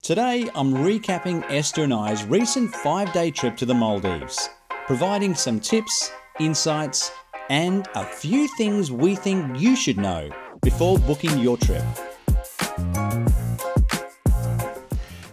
Today, I'm recapping Esther and I's recent 5-day trip to the Maldives, providing some tips, insights, and a few things we think you should know before booking your trip.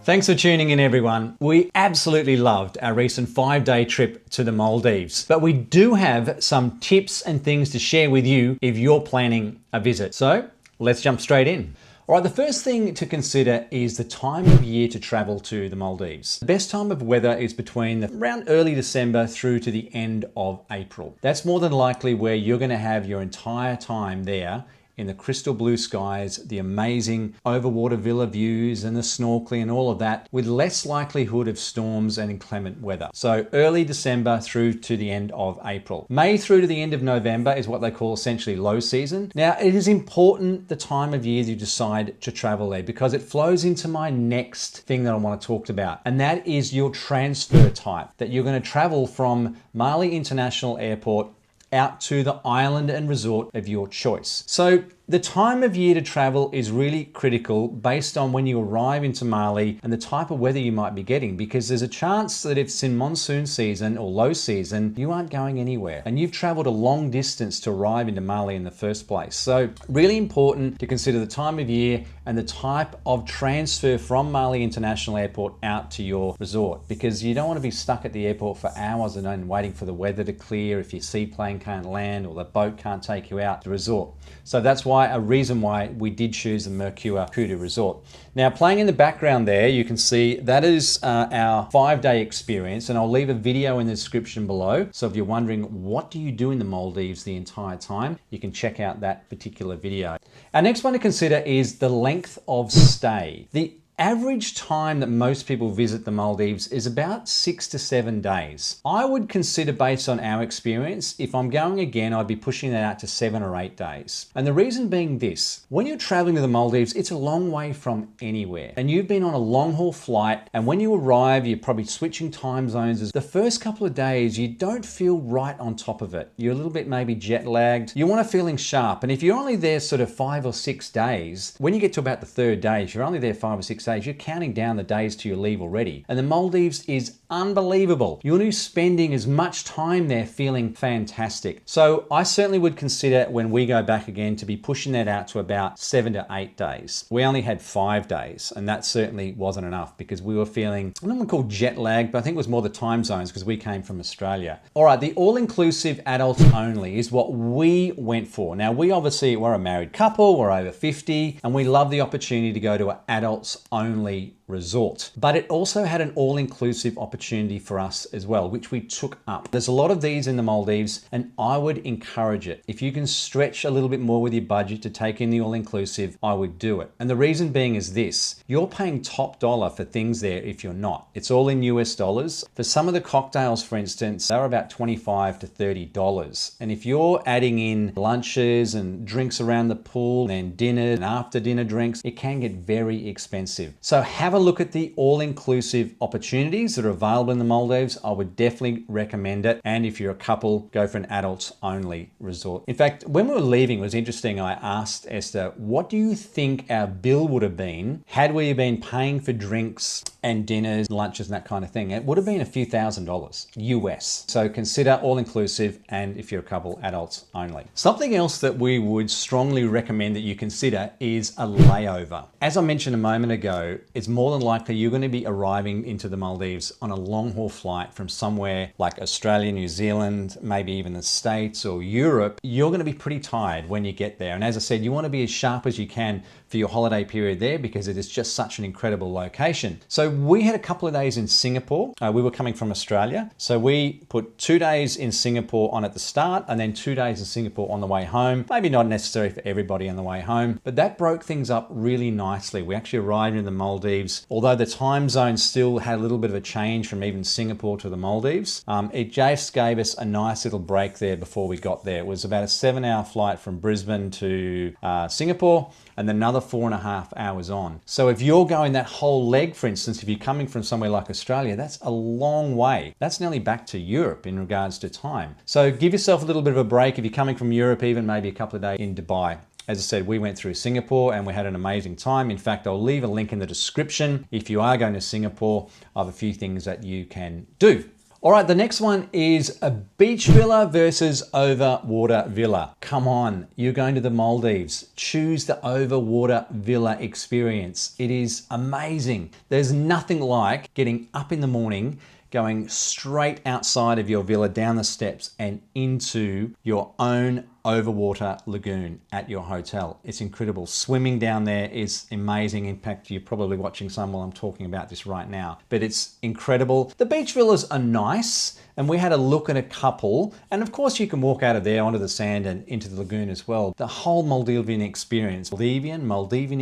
Thanks for tuning in, everyone. We absolutely loved our recent 5-day trip to the Maldives, but we do have some tips and things to share with you if you're planning a visit. So let's jump straight in. All right, the first thing to consider is the time of year to travel to the Maldives. The best time of weather is between around early December through to the end of April. That's more than likely where you're going to have your entire time there in the crystal blue skies, the amazing overwater villa views and the snorkeling and all of that, with less likelihood of storms and inclement weather. So early December through to the end of April. May through to the end of November is what they call essentially low season. Now, it is important the time of year you decide to travel there, because it flows into my next thing that I want to talk about, and that is your transfer type, that you're going to travel from Malé International Airport out to the island and resort of your choice. So the time of year to travel is really critical based on when you arrive into Malé and the type of weather you might be getting, because there's a chance that if it's in monsoon season or low season, you aren't going anywhere and you've traveled a long distance to arrive into Malé in the first place. So really important to consider the time of year and the type of transfer from Malé International Airport out to your resort, because you don't want to be stuck at the airport for hours and then waiting for the weather to clear if your seaplane can't land or the boat can't take you out to the resort. So that's a reason why we did choose the Mercure Kudu Resort. Now, playing in the background there, you can see that is our 5-day experience, and I'll leave a video in the description below. So if you're wondering what do you do in the Maldives the entire time, you can check out that particular video. Our next one to consider is the length of stay. The average time that most people visit the Maldives is about 6 to 7 days. I would consider, based on our experience, if I'm going again, I'd be pushing that out to 7 or 8 days. And the reason being this: when you're traveling to the Maldives, it's a long way from anywhere. And you've been on a long haul flight, and when you arrive, you're probably switching time zones. The first couple of days, you don't feel right on top of it. You're a little bit maybe jet lagged. You want to feeling sharp. And if you're only there sort of 5 or 6 days, when you get to about the 3rd day, if you're only there 5 or 6 days, you're counting down the days to your leave already. And the Maldives is unbelievable. You'll be spending as much time there feeling fantastic. So I certainly would consider, when we go back again, to be pushing that out to about 7 to 8 days. We only had 5 days, and that certainly wasn't enough because we were feeling, I don't want to call jet lag, but I think it was more the time zones because we came from Australia. All right, the all-inclusive adults only is what we went for. Now, we're a married couple, we're over 50, and we love the opportunity to go to an adults only resort. But it also had an all-inclusive opportunity for us as well, which we took up. There's a lot of these in the Maldives, and I would encourage it. If you can stretch a little bit more with your budget to take in the all-inclusive, I would do it. And the reason being is this: you're paying top dollar for things there if you're not. It's all in US dollars. For some of the cocktails, for instance, they're about $25 to $30. And if you're adding in lunches and drinks around the pool and dinner and after dinner drinks, it can get very expensive. So have a look at the all-inclusive opportunities that are available in the Maldives. I would definitely recommend it. And if you're a couple, go for an adults only resort. In fact, when we were leaving, it was interesting. I asked Esther, what do you think our bill would have been had we been paying for drinks and dinners, lunches and that kind of thing? It would have been a few $1,000s US. So consider all-inclusive, and if you're a couple, adults only. Something else that we would strongly recommend that you consider is a layover. As I mentioned a moment ago, it's more than likely you're going to be arriving into the Maldives on a long haul flight from somewhere like Australia, New Zealand, maybe even the States or Europe. You're going to be pretty tired when you get there. And as I said, you want to be as sharp as you can for your holiday period there, because it is just such an incredible location. So we had a couple of days in Singapore. We were coming from Australia. So we put 2 days in Singapore on at the start, and then 2 days in Singapore on the way home. Maybe not necessary for everybody on the way home, but that broke things up really nicely. We actually arrived in the Maldives, although the time zone still had a little bit of a change from even Singapore to the Maldives. It just gave us a nice little break there before we got there. It was about a 7-hour flight from Brisbane to Singapore, and then another 4.5 hours on. So if you're going that whole leg, for instance, if you're coming from somewhere like Australia, that's a long way. That's nearly back to Europe in regards to time. So give yourself a little bit of a break if you're coming from Europe, even maybe a couple of days in Dubai. As I said, we went through Singapore and we had an amazing time. In fact, I'll leave a link in the description. If you are going to Singapore, I have a few things that you can do. All right, the next one is a beach villa versus overwater villa. Come on, you're going to the Maldives. Choose the overwater villa experience. It is amazing. There's nothing like getting up in the morning, going straight outside of your villa, down the steps and into your own overwater lagoon at your hotel. It's incredible. Swimming down there is amazing. In fact, you're probably watching some while I'm talking about this right now, but it's incredible. The beach villas are nice, and we had a look at a couple, and of course you can walk out of there onto the sand and into the lagoon as well. The whole Maldivian experience, Maldivian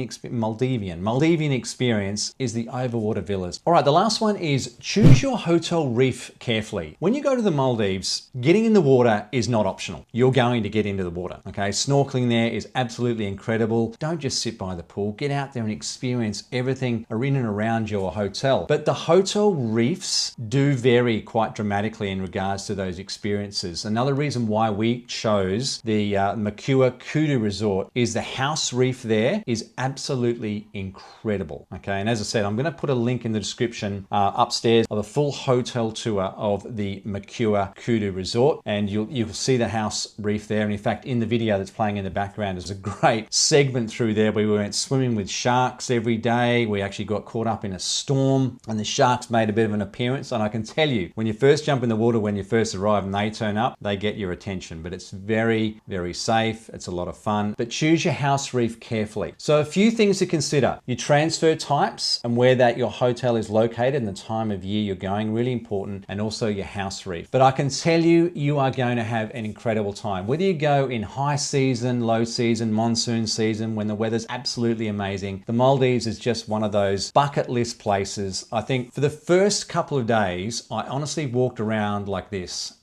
experience is the overwater villas. All right, the last one is choose your hotel reef carefully. When you go to the Maldives, getting in the water is not optional. You're going to get into the water, okay? Snorkeling there is absolutely incredible. Don't just sit by the pool. Get out there and experience everything in and around your hotel. But the hotel reefs do vary quite dramatically in regards to those experiences. Another reason why we chose the Makua Kudu Resort is the house reef there is absolutely incredible, okay? And as I said, I'm gonna put a link in the description upstairs of a full hotel tour of the Makua Kudu Resort, and you'll see the house reef there. And in fact, in the video that's playing in the background, there's a great segment through there where we went swimming with sharks every day. We actually got caught up in a storm and the sharks made a bit of an appearance. And I can tell you, when you first jump in the water, when you first arrive and they turn up, they get your attention. But it's very, very safe. It's a lot of fun. But choose your house reef carefully. So a few things to consider. Your transfer types and where that your hotel is located and the time of year you're going, really important. And also your house reef. But I can tell you, you are going to have an incredible time. Whether you go in high season, low season, monsoon season, when the weather's absolutely amazing, the Maldives is just one of those bucket list places. I think for the first couple of days, I honestly walked around like this,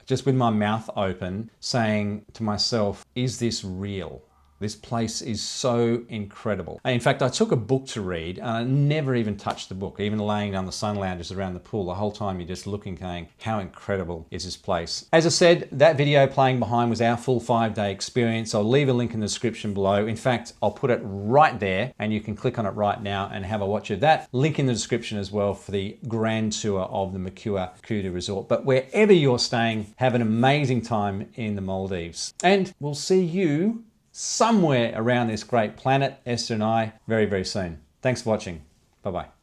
just with my mouth open, saying to myself, is this real? This place is so incredible. In fact, I took a book to read and I never even touched the book, even laying down the sun lounges around the pool. The whole time you're just looking, going, how incredible is this place? As I said, that video playing behind was our full 5-day experience. I'll leave a link in the description below. In fact, I'll put it right there and you can click on it right now and have a watch of that. Link in the description as well for the grand tour of the Makua Kudu Resort. But wherever you're staying, have an amazing time in the Maldives. And we'll see you somewhere around this great planet, Esther and I, very, very soon. Thanks for watching. Bye-bye.